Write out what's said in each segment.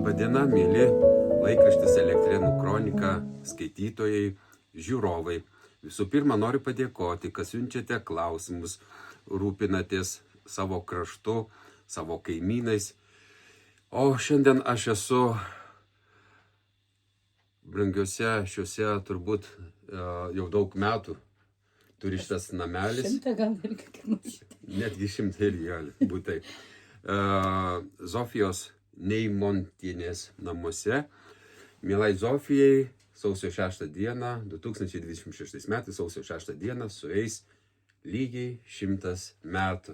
Labadiena, mėly laikraštis Elektrėnų kronika skaitytojai, žiūrovai. Visų pirma, noriu padėkoti, kad siunčiate klausimus, rūpinatės savo kraštu, savo kaimynais. O šiandien aš esu brangiuose šiuose turbūt jau daug metų. Turi šitas namelis. 100 gal ir kiekvienas. Netgi 100 irgi gali būti. Zofijos Neimontienės namuose. Mielai Zofijai, sausio 6 dieną, 2026 metais, sausio 6 dieną, sueis lygiai 100 metų.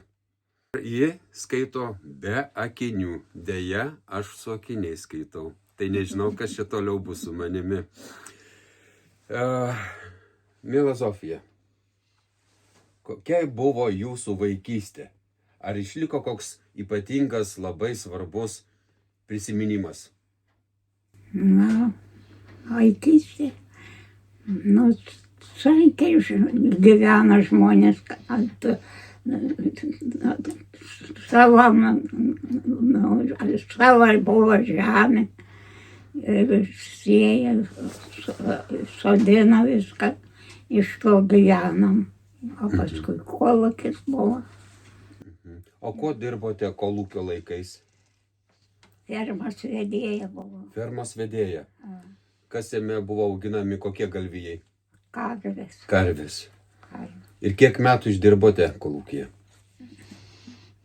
Ji skaito be akinių. Deja, aš su akiniais skaitau. Tai nežinau, kas čia toliau bus su manimi. Miela Zofija, kokia buvo jūsų vaikystė? Ar išliko koks ypatingas, labai svarbus prisiminimas? Na, vaikystė. Sunkiai gyvena žmonės savo buvo žemė. Sėja, sodina viską, iš to gyvenam. O paskui kolūkis buvo. O kuo dirbote kolūkio laikais? Fermos vedėja buvo. Fermos vedėja. Kas jame buvo auginami, kokie galvijai? Karvės. Karvės. Ir kiek metų išdirbote kolūkyje?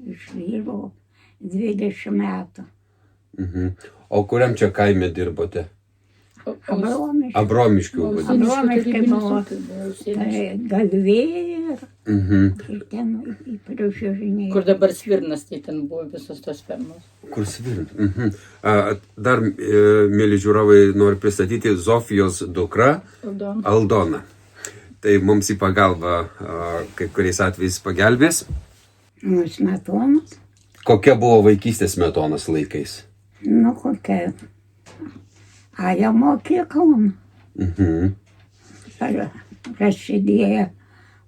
Išdirbau 20 metų. O kuriam čia kaime dirbote? Abromiškai. Abromiškių. Abromiškai buvo. Tai galvėjai ir ten prižiūrinėjai. Kur dabar Svirnas, tai ten buvo visos tos fermos. Kur Svirnas? Dar, mėly žiūrovai, noriu pristatyti Zofijos dukra Aldona. Tai mums į pagalbą kai kuriais atvejais pagelbės. Smetonas. Kokia buvo vaikystė Smetonos laikais? Nu, kokia. Aja mokyklom. Prasidėjo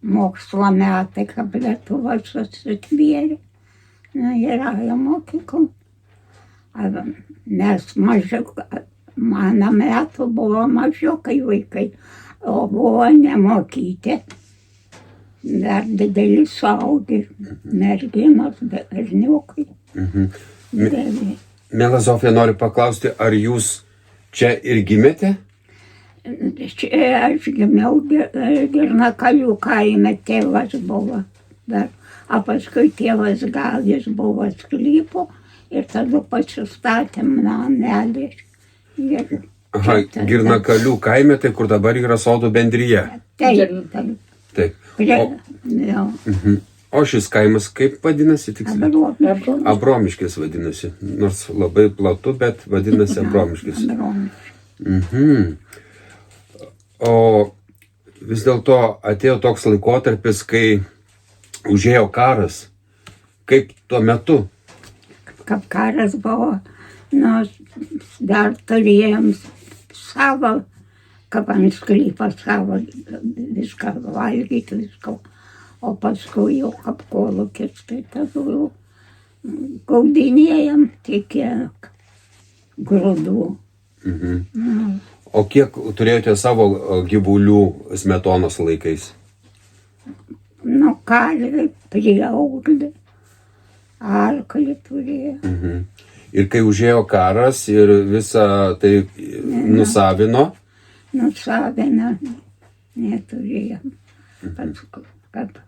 mokslo metai, kad Lietuva susitvėrė. Na, ir aja mokyklom. Mes mažiau, mano metų buvo mažiau, kai vaikai, o buvo nemokyti. Dar dideli suaugę, merginos, berniukai. Miela Zofija, noriu paklausti, ar jūs čia ir gimėte? Čia aš gimiau Girnakalių kaime, tėvas buvo dar. O paskui tėvas gal jis buvo sklypo ir tada pasistatėm namelį. Girnakalių kaime, tai kur dabar yra sodų bendrija. Taip. O šis kaimas kaip vadinasi tiksliai? Abromiškis vadinasi. Nors labai platu, bet vadinasi Abromiškis. O vis dėlto atėjo toks laikotarpis, kai užėjo karas. Kaip tuo metu? Kaip karas buvo, dar turėjom savo, kaip ant sklypą savo viską valgyti, viską. O paskui jau kaip kolūkis, tai tada gaudinėjom tik grūdų. O kiek turėjote savo gyvulių Smetonos laikais? Karvį, prieauglį, arklį turėjo. Ir kai užėjo karas ir visą tai nusavino? Nusavino, neturėjom. Paskui, kad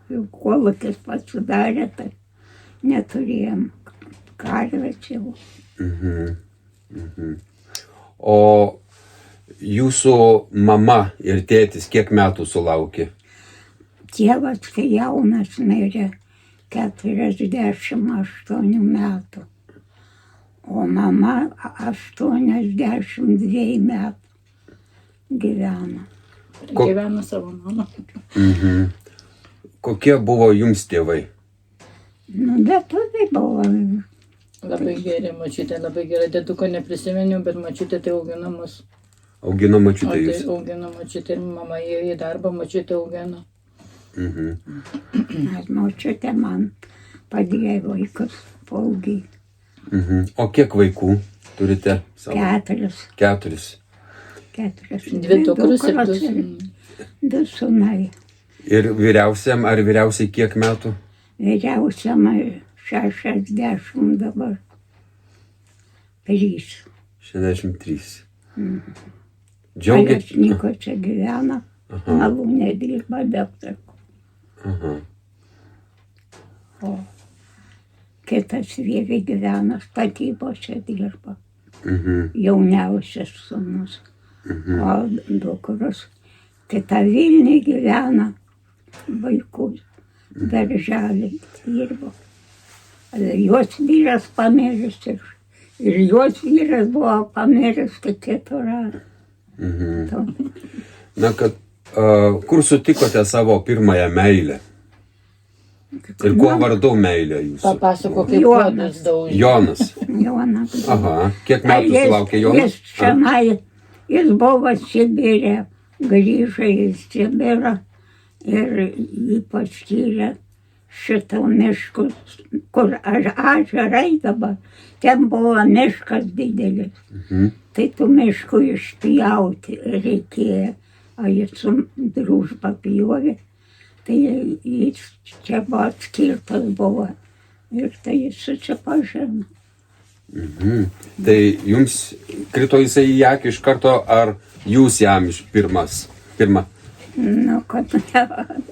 jau kolūkis pasidarė, tai neturėjom karvės jau. O jūsų mama ir tėtis kiek metų sulaukė? Tėvas, kai jaunas mirė, 48 metų. O mama 82 metų gyveno. Gyveno savo mamą. Kokie buvo jums tėvai? Lietuviai buvo. Labai geri, močiutė, labai gerai. Dėduko neprisimeniau, bet močiutė tai augino mus. Augino močiutė jūs? Tai augino močiutė ir mama ėjo į darbą, močiutė augino. Nes močiutė man padėjo vaikus paauginti. O kiek vaikų? turite savo? 4. 4. 4. 2 dukros ir 2 ir 2 sūnai. Ir vyriausiam ar vyriausiai kiek metų? Vyriausiam 60 dabar. 3. 63. Džiaugiat? Alesniko čia gyvena, malūne dirba daktaru. Aha. O kitas vyrai gyvena, statybose dirba. Jauniausias sūnus. O dukros kita Vilniuje gyvena, vaikų darželį dirbo. Jos vyras pamiręs ir jos vyras buvo pamiręs, kad keturą. Na, kad kur sutikote savo pirmąją meilę? Ir kuo vardu meilė jūsų? Papasako, kaip Jonas. puodus daužė. Jonas. Jonas. Aha. Kiek metų sulaukė Jonas? Jis čionai, jis buvo Sibirė, grįžo į Sibirą ir jį paskyrė šitą miškų, kur ežerai dabar, ten buvo miškas didelis. Tai tų miškų išpjauti reikėjo, o jis su družba pjovė. Tai jis čia buvo atskirtas buvo ir tai jis susipažino. Tai jums krito jisai į akį iš karto, ar jūs jam iš pirma? Nu, kad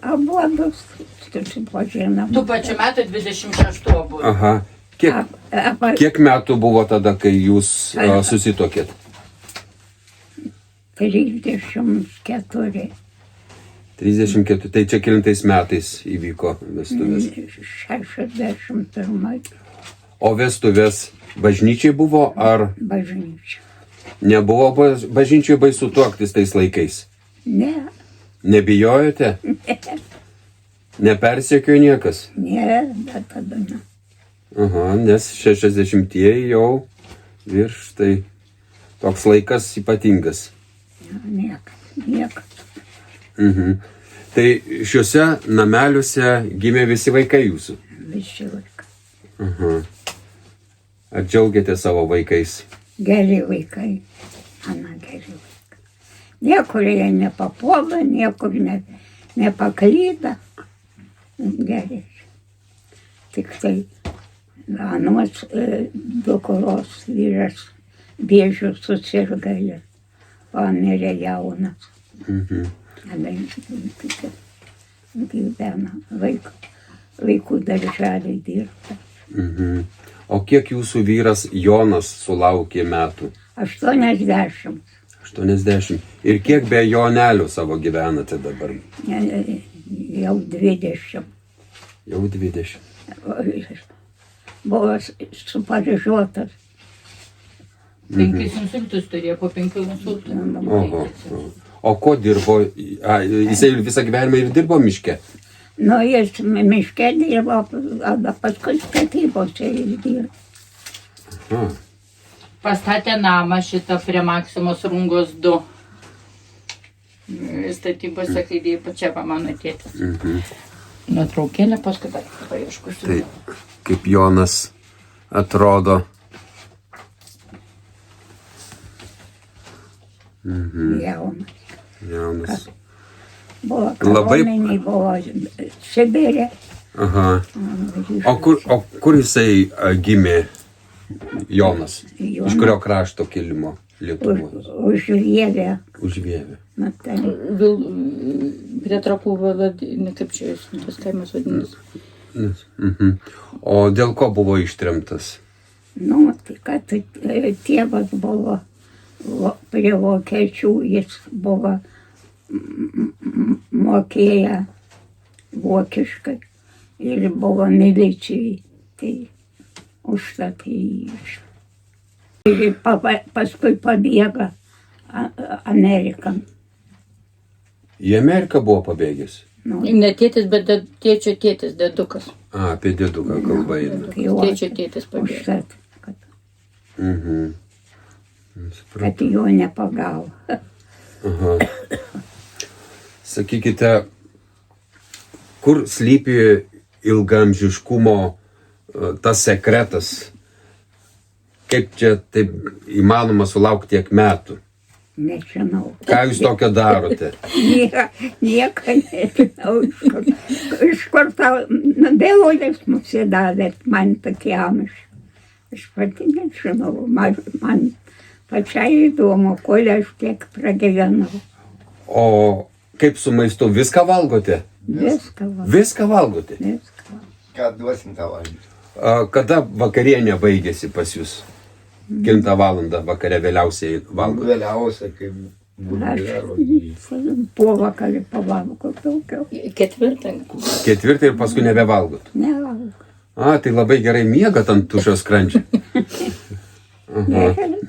abudu susipažinom. Tų pačių metų 26 buvo. Aha. Kiek metų buvo tada, kai jūs susituokėt? 34. 34. Tai čia kelintais metais įvyko vestuvės? 61. O vestuvės bažnyčiai buvo, ar Bažnyčia. nebuvo bažnyčiai baisu tuoktis tais laikais? Ne, Nebijojote? Nepersekiojo niekas? ne, bet tada ne. Aha, nes 60-ieji jau virš, tai toks laikas ypatingas. Niekas. Tai šiuose nameliuose gimė visi vaikai jūsų? Visi vaikai. Ar džiaugiate savo vaikais? Geri vaikai. Ana, geri vaikai. Niekur jie nepapuola, niekur nepaklyda. Geri. Tik tai anos dukros vyras vėžiu susirga ir pamirė jaunas. Gyvena vaikų darželį dirba. O kiek jūsų vyras Jonas sulaukė metų? 80. 80. Ir kiek be Jonelio savo gyvenate dabar? Jau 20. Jau 20. Buvo suparižuotas. 5 insultus turėjo, po 5 insultų. Oho. O ko dirbo? Jisai visą gyvenimą ir dirbo miške? Nu, jis miške dirbo, paskui statybose jis dirbo. Pastatė namą šitą prie Maksimos Rungos 2. Statybose, kai dirbo čia va mano tėtis. Nuotraukėlę paskui dar paieškosiu. Tai kaip Jonas atrodo. Jaunas. Buvo kariuomenėj, buvo Sibirė. Aha. O kur jisai gimė Jonas? Iš kurio krašto kilimo Lietuvos? Užvievė. Užvievė. Prie Trakų, kaip čia tas kaimas vadinasi. O dėl ko buvo ištremtas? Nu, tai kad tėvas buvo prie vokiečių, jis buvo mokėję vokiškai ir buvo milicijai, tai užtat jį iš. Ir paskui pabėga Amerikan. Į Ameriką buvo pabėgęs? Ne tėtis, bet tėčio tėtis, dėdukas. Apie dėduką kalba eina. Tėčio tėtis pabėga. Užtat, kad jo nepagavo. Aha. Sakykite, kur slypi ilgaamžiškumo tas sekretas, kaip čia taip įmanoma sulaukti tiek metų? Nežinau. Ką jūs tokio darote? Nieko nežinau. Iš kur tau, dėlolės mūsų davėt man tokie amžiai. Aš pati nežinau, man pačiai įdomu, kol aš tiek pragyvenau. O kaip su maistu? Viską valgote? Viską valgau. Viską valgote? Viską. Ką duosim tau valgyti? Kada vakarienė baigėsi pas jūs? Kelintą valandą vakare vėliausiai valgote? Vėliausia, kaip Aš po vakarį pavalgau daugiau. 4. Ketvirtą ir paskui nebevalgot? Nevalgau. Tai labai gerai miegat ant tušio skrandžio.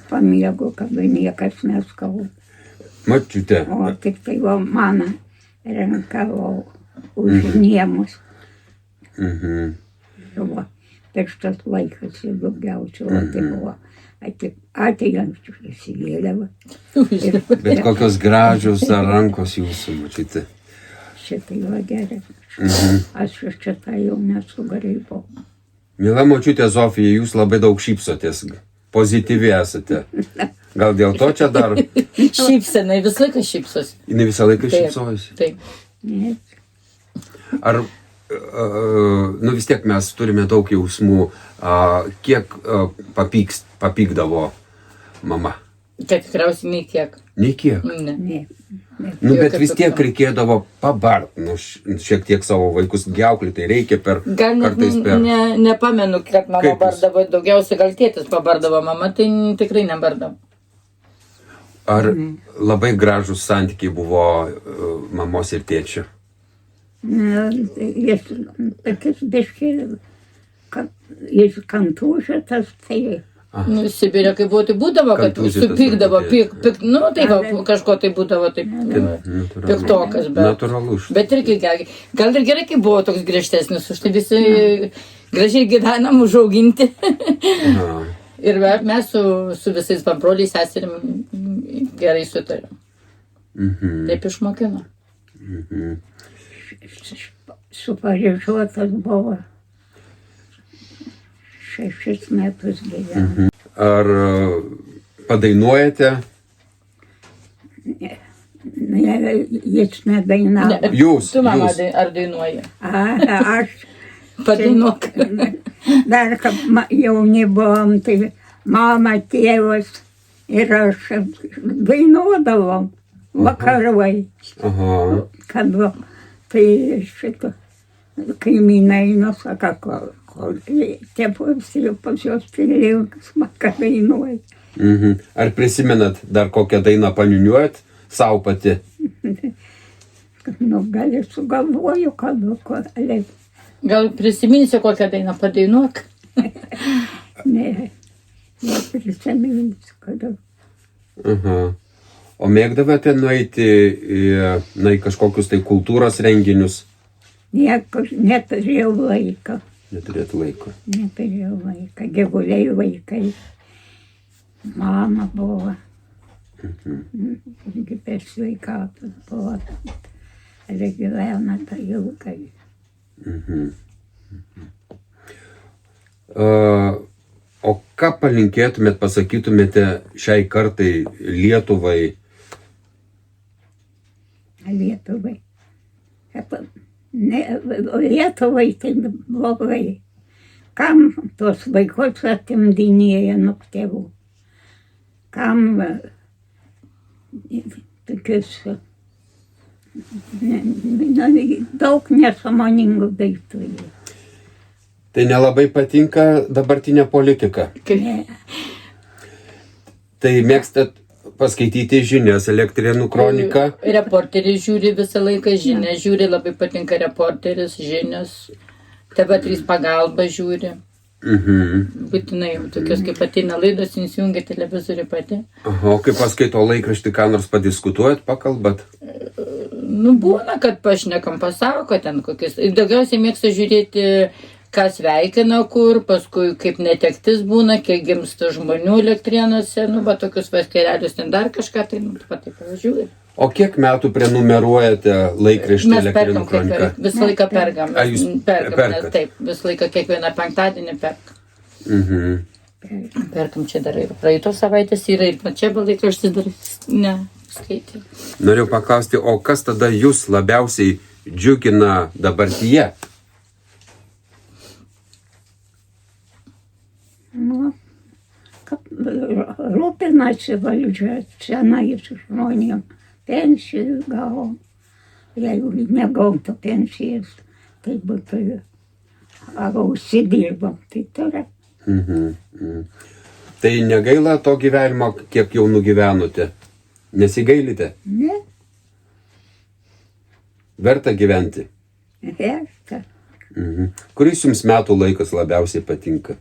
Pamiegu, kada niekas neskauda. Mačiute. O tik tai va mano renkavau už niemus. Va, tai šitas laikas jau daugiausiai, o tai buvo atėjančių įsivėliava. Bet kokios gražios rankos jūsų, mačiute. Šitai va gerai. Aš šitą jau nesugrįbau. Mila močiutė Zofija, jūs labai daug šypsotės. Pozityvi esate. Gal dėl to čia dar? Šypsenai, visą laiką šypsosi. Jinai visą laiką šypsojasi. Taip. Ar, vis tiek mes turime daug jausmų, kiek papykdavo mama? Tai tikriausiai nei kiek. Nei kiek. Ne. Bet vis tiek reikėdavo pabart, šiek tiek savo vaikus giauklį, tai reikia Gal net kartais per... nepamenu, kad mama Kaip jūs? bardavo, daugiausiai gal tėtis pabardavo, mama tai tikrai nebardavo. Ar labai gražus santykiai buvo mamos ir tėčio? Jis tokius biškai, kad jis kantūžėtas, tai Sibirė, kai buvo, tai būdavo, kad Kantūzytas supykdavo, truputėlį. tai va, kažko tai būdavo taip piktokas, bet... Natūralu. Bet irgi gal ir gerai, kai buvo toks griežtesnis, už tai visi gražiai gyvenam užauginti. Ir mes su visais pabroliais seserim gerai sutarėm. Taip išmokino. supareižuotas buvo 6 metus gyveno. Ar padainuojate? Ne, jis nedainavo. Jūs. Tu, mama, ar dainuoji? Aš Padainuok. dar, kad jauni buvom, tai mama, tėvas ir aš dainuodavom vakarai. Aha. Kad tai šito kaimynai nusako, kol tėvus pas jos pilinkas vakarinuoja. Ar prisimenat dar kokią dainą paniuniuojat savo pati? Gal ir sugalvoju, kad Gal prisiminsi kokią dainą padainuok? ne, neprisiminsiu, kad Aha. O mėgdavote nueiti į kažkokius tai kultūros renginius? neturėjau laiko. Neturėt laiko. Neturėjau laiką, gyvuliai vaikai. Mama buvo. Irgi per sveikatos buvo. Ir gyvena tą ilgai. O ką palinkėtumėt, pasakytumėte šiai kartai Lietuvai? Lietuvai. Lietuvai tai blogai. Kam tos vaikus atimdinėja nuo tėvų? Kam tokius daug nesąmoningų daiktų. Tai nelabai patinka dabartinė politika. Ne. Tai mėgstat paskaityti žinias, Elektrėnų kroniką? Reporteris žiūri visą laiką žinias, žiūri, labai patinka reporteris, žinias. TV3 pagalba žiūri. Būtinai jau tokios, kaip ateina laidos, įsijungia televizorių pati. O kai paskaito laikraštį, ką nors padiskutuojat, pakalbat? Būna, kad pašnekam, pasako ten kokius. Ir daugiausiai mėgsta žiūrėti, kas sveikina kur, paskui kaip netektis būna, kiek gimsta žmonių Elektrėnuose, tokius vaskerelius, ten dar kažką, tai taip pažiūrė. O kiek metų prenumeruojate laikraštį Mes Elektrėnų perkam, kroniką? visą laiką perkam. Ar jūs Perkam, perkat? nes taip, visą laiką kiekvieną penktadienį perkam. Perkam čia dar ir praeitos savaitės yra ir čia laikraštis dar skaitė. Noriu paklausti, o kas tada jūs labiausiai džiugina dabartyje? Nu, kad rūpinasi valdžia, senais žmonėm, pensijų gavo. Jeigu negautų pensijas, tai būtų, ar užsidirbam, tai turi. Tai negaila to gyvenimo, kiek jau nugyvenote? Nesigailite? Ne, Verta gyventi? verta. Kuris jums metų laikas labiausiai patinka?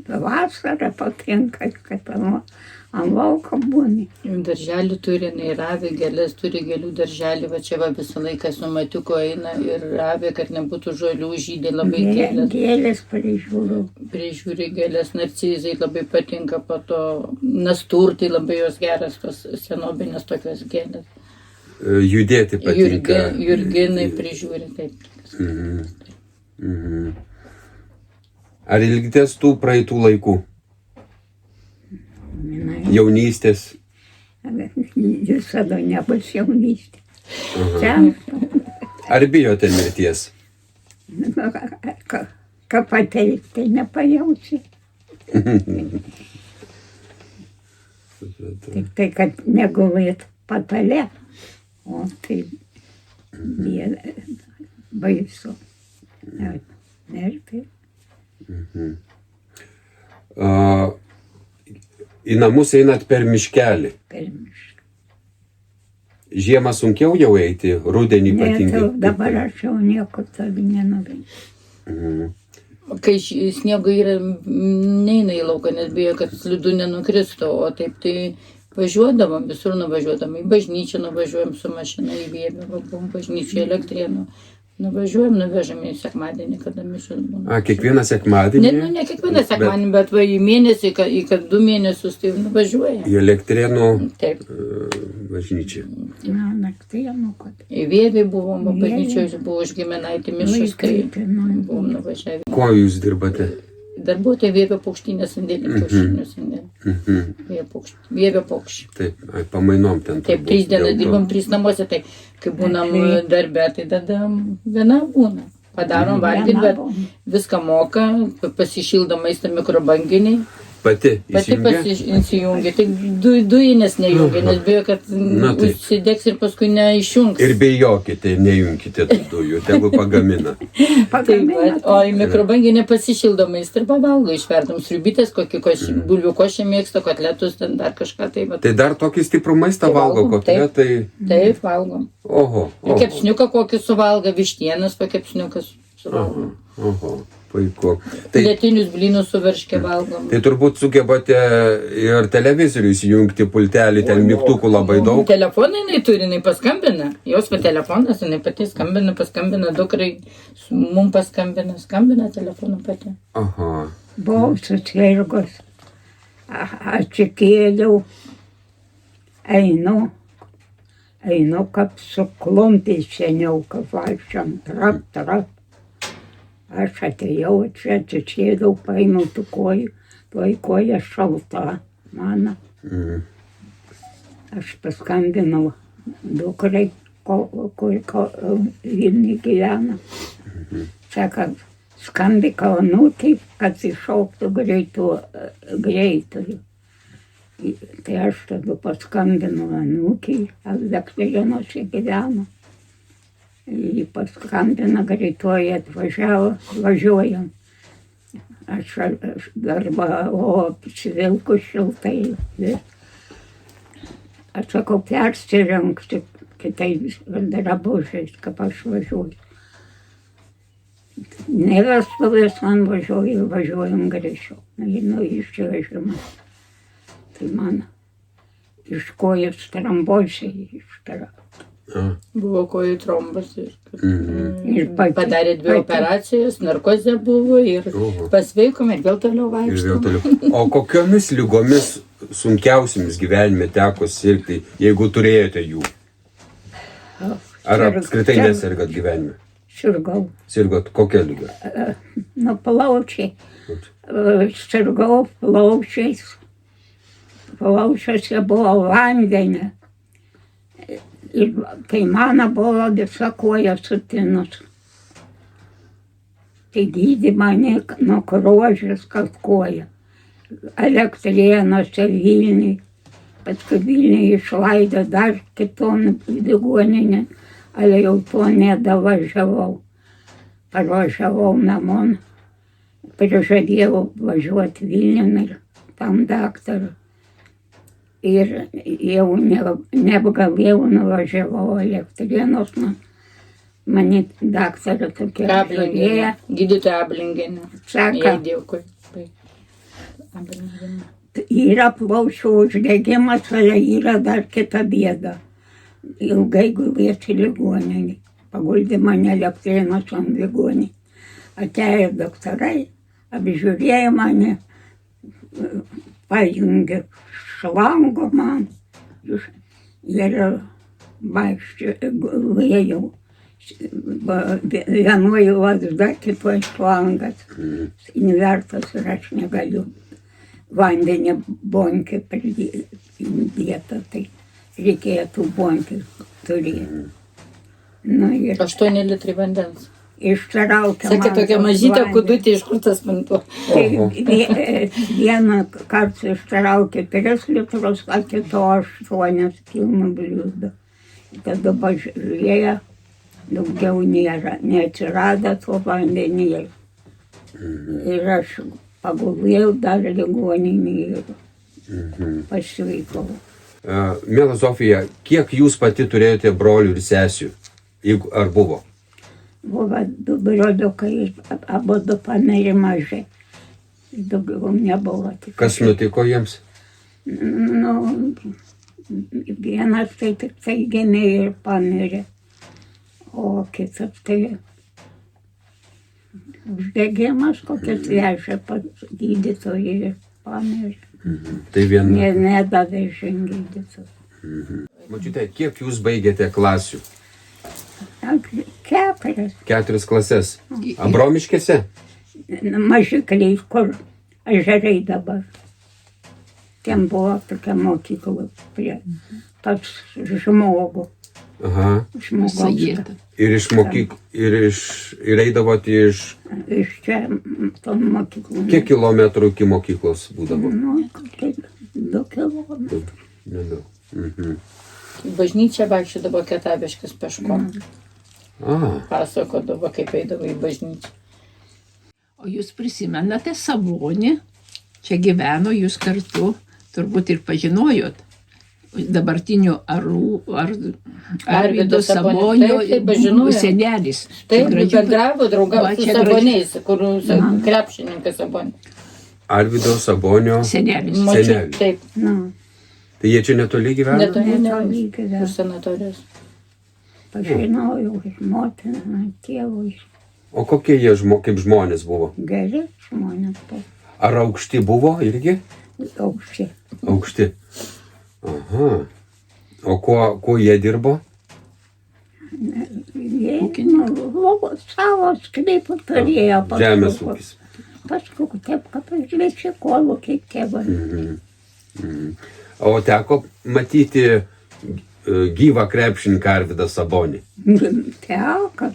Vasara patinka, kad ant lauko būni. Darželį turi, jinai ravė gėlės, turi gėlių darželį, va čia va visą laiką su matiuku eina ir ravė, kad nebūtų žolių, žydė labai gėlės. Gėlės prižiūriu. Prižiūri gėlės, narcizai labai patinka, po to nasturtai labai jos geras, tos senobinės tokios gėlės. Judėti patinka. Jurginai prižiūri, taip. Ar ilgitės tų praeitų laikų? Jaunystės? Visada nebus jaunystė. Čia, Ar bijote mirties? ką patirti, tai nepajausi. Tik tai, kad negulėt patale, o tai baisu. Nerti. Į namus einat per miškelį. Per mišką. Žiemą sunkiau jau eiti, rudenį Ne, ypatingai. tai dabar aš jau nieko toli nenuveiksiu. Kai sniego yra, neina į lauką, nes bijo, kad slidu nenukristų, o taip tai važiuodavom, visur nuvažiuodavom, į bažnyčią nuvažiuojam su mašina, į Vievį, buvom bažnyčią Elektrėnų. Nuvažiuojam, nuvežam į sekmadienį, kada mišios būna. Kiekvieną sekmadienį? Ne kiekvieną sekmadienį, bet va į mėnesį, į kad 2 mėnesius, tai nuvažiuojam. Į Elektrėnų Taip. bažnyčią. Na, naktienų, kad. Į Vievį buvom, bažnyčioje buvo už giminaitį mišios, tai buvom nuvažiavę. Kuo jūs dirbate? Darbuotojai Vievio paukštynės sandėlį, kiaušinių sandėlį. Vievio paukščių. Taip, pamainom ten. Taip, 3 dienas dirbam, 3 namuose, tai kai būnam darbe, tai tada viena būna. Padarom valgyti, bet viską moka, pasišildo maistą mikrobanginiai. Pati įsijungia, tik dujinės nejungia, nes bijo, kad užsidegs ir paskui neišjungs. Ir bijokite, nejunkite tų dujų, tegu pagamina. O į mikrobanginę pasišildo maistą ir pavalgo, išverdam sriubytės, kokį bulvių košę mėgsta, kotletus, ten dar kažką tai. Tai dar tokį stiprų maistą valgo kotletai? Taip, valgom. Oho. Kepsniuką kokį suvalga, vištienas pakepsniukas suvalgo. Oho. Puiku. Lietinius blynus su varške valgom. Tai turbūt sugebate ir televizorių įsijungti pultelį, ten mygtukų labai daug. Telefoną jinai turi, jinai paskambina. Jos va telefonas, jinai pati paskambina dukrai, mums skambina telefonu pati. Aha. Buvau susirgus, atsikėliau, einu, kaip su klumpį seniau, kad vaikščiam, trap. Aš atėjau čia, atsisėdau, paėmiau tų kojų, toj koja šalta mano. Aš paskambinau dukrai, kur Vilniuje gyvena. Sako, skambik anūkei, kad iššauktų greitųjų. Tai aš tada paskambinau anūkei, Elektrėnuose gyvena. Jį paskambina, greitoji atvažiavo, važiuojam. Aš apsivilku šiltai. Aš sakau, persirengsiu kitais drabužiais, kaip aš važiuoju. Ne vestuvės man važiuojam greičiau. Išsivežimas. Tai man iš kojos trombozė ištarauta. Buvo kojų trombas ir padarė 2 operacijas, narkozė buvo ir pasveikom ir vėl toliau vaikštom. O kokiomis lygomis sunkiausiamis gyvenime teko sirgti, jeigu turėjote jų? Ar apskritai nesergat gyvenime? Sirgau. Sirgot kokią ligą? Nu, plaučiai. Sirgau plaučiais. Plaučiuose buvo vandenė. Ir kai mano buvo visa koja sutinus. Tai gydė mane nuo krožės, kad koja. Elektrėnuose Vilniui. Paskui Vilniui išleido dar kitom ligoninėm. Ale jau to nedavažiavau. Parvažiavau namon. Prižadėjau važiuoti Vilniun ir tam daktarui. Ir jau nebegalėjau, nuvažiavau Elektrėnus. Mane daktarė tokia žiūrėjo. Gydytoja Ablingienė. Sako, Dėkui. yra plaučių uždegimas, ale yra dar kita bėda. Ilgai gulėti ligoninį. Paguldė mane Elektrėnus ant ligonį. Atėjo daktarai, apžiūrėjo mane, pajungė šlango man ir gulėjau. Vienoje lazda, kitoje šlangas. Invertas ir aš negaliu vandenį bonkę pridėti, tai reikėjo tų bonkių turėti. Nu, 8 litrai vandens. Ištraukė Sakė, man tokia tas mažytė vandenį. kudutė iš kur tas vanduo. Vieną kartą ištraukė 3 litrus, o kito 8 pilną bliūdą. Tada pažiūrėjo, daugiau nėra, neatsirado to vandenėlio. Ir aš pagulėjau dar ligoninį ir pasveikau. Miela Zofija, kiek jūs pati turėjote brolių ir sesių? Ar buvo? Buvo 2 broliukai, abudu pamirė mažai. Daugiau nebuvo. Tik Kas nutiko jiems? Nu, vienas tai tik tai gimė ir pamirė, o kitas tai uždegimas kokias vežė pas gydytojai ir pamirė. Tai viena. Nedavė žingydytojai. Mačiute, kiek jūs baigėte klasių? 4. 4 klases. Abromiškėse? Mažikliai, kur ežerai dabar. Ten buvo tokia mokykla prie pas žmogų. Aha. Žmogaus. Ir iš ir eidavot iš... Iš čia tom mokyklom. Kiek kilometrų iki mokyklos būdavo? Nu, kaip 2 kilometrų. Nedaug. Į bažnyčią vaikščiodavo Ketaviškas peškom. Pasakodavo, kaip eidavo į bažnyčią. O jūs prisimenate Sabonį? Čia gyveno jūs kartu, turbūt ir pažinojot. Dabartinių Arvydo Sabonio senelis. Taip, bendravo, draugavo su Saboniais, kur krepšininkas Sabonis. Arvydo Sabonio Senelis. senelis. Taip, Nu, Tai jie čia netoli gyvena? netoli gyveno. už sanatorijos. Pažinojau ir motiną, tėvui. O kokie jie kaip žmonės buvo? Geri žmonės buvo. Ar aukšti buvo irgi? Aukšti. Aukšti. Aha. O kuo jie dirbo? Jie savo sklypų turėjo. Žemės ūkis. Paskui taip, kad aš vėsikolų kaip tėvai. O teko matyti gyvą krepšininką Arvydą Sabonį. Teko.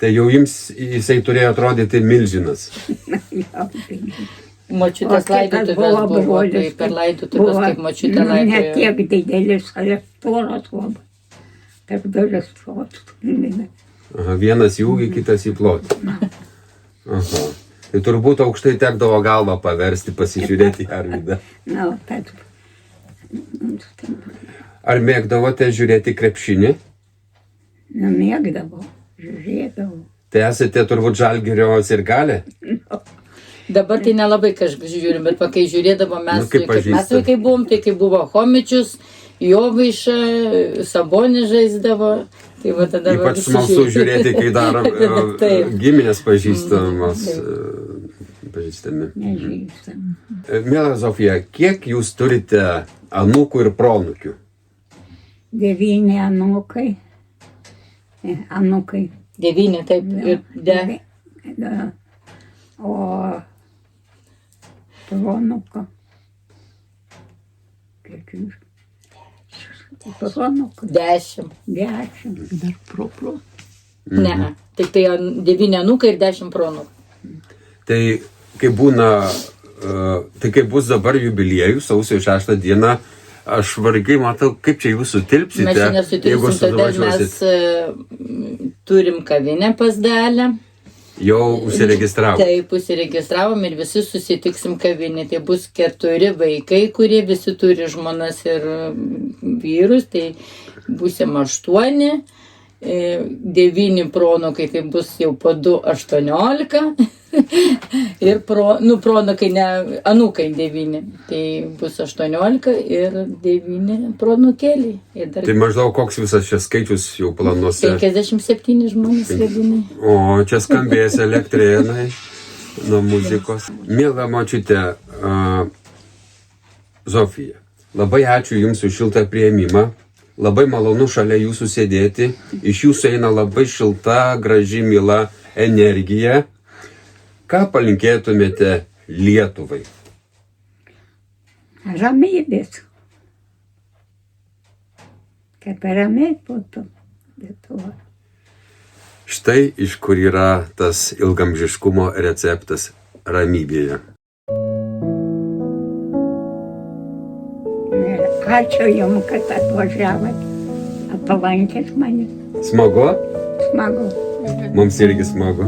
Tai jau jisai turėjo atrodyti milžinas. Močiutės laidotuvės buvo, tai per laidotuvės kaip močiutė Ne laidojo. tiek didelis, ale storas labai. Tarp duris storas. Aha, vienas į ūgį, kitas į plotį. Aha. Tai turbūt aukštai tekdavo galvą paversti, pasižiūrėti į Arvydą. Na, taip. Ar mėgdavote žiūrėti krepšinį? Nemėgdavau, žiūrėdavau. Tai esate turbūt Žalgirio sirgalė? Dabar tai nelabai kažkas žiūrim, bet kai žiūrėdavom mes, kaip kaip mes pažįstat. vaikai buvom, tai kai buvo Chomičius, Jovaiša, Sabonis žaisdavo. Tai va tada Ypač smalsu žiūrėti, kai dar Taip. giminės pažįstamos. Pažįstami. Nežįstam. Miela Zofija, kiek jūs turite anūkų ir proanūkių? 9 anūkai Anūkai. 9, taip. Ir O pronuka. Kiek jūs? Pronuka. 10. 10. Dar pro. Ne, tik tai 9 anūkai ir 10 pronukų. Tai kai būna, tai kai bus dabar jubiliejus, sausio 6 dieną, aš vargiai matau, kaip čia jūs sutilpsite. Mes čia nesutilpsim, todėl mes turim kavinę pas Dalę. Jau užsiregistravo. Taip, užsiregistravom ir visi susitiksim kavinė. Tai bus 4 vaikai, kurie visi turi žmonas ir vyrus, tai būsim 8. 9 pronukai, tai bus jau po 2, 18. Ir pronukai, ne, anūkai 9. Tai bus 18 ir 9 pronukėliai. Tai maždaug koks visas šis skaičius jau planuose? 57 žmonės vedinai. O, čia skambės Elektrėnai nuo muzikos. Mėla močiute, Zofija, labai ačiū Jums už šiltą priėmimą. Labai malonu šalia Jūsų sėdėti. Iš Jūsų eina labai šilta, graži, mila energija. Ką palinkėtumėte Lietuvai? Ramybės. Kaip ramiai būtų Lietuva. Štai iš kur yra tas ilgamžiškumo receptas - ramybėje. Ačiū Jums, kad atvažiavot, aplankėt mane. Smagu? Smagu. Mums irgi smagu.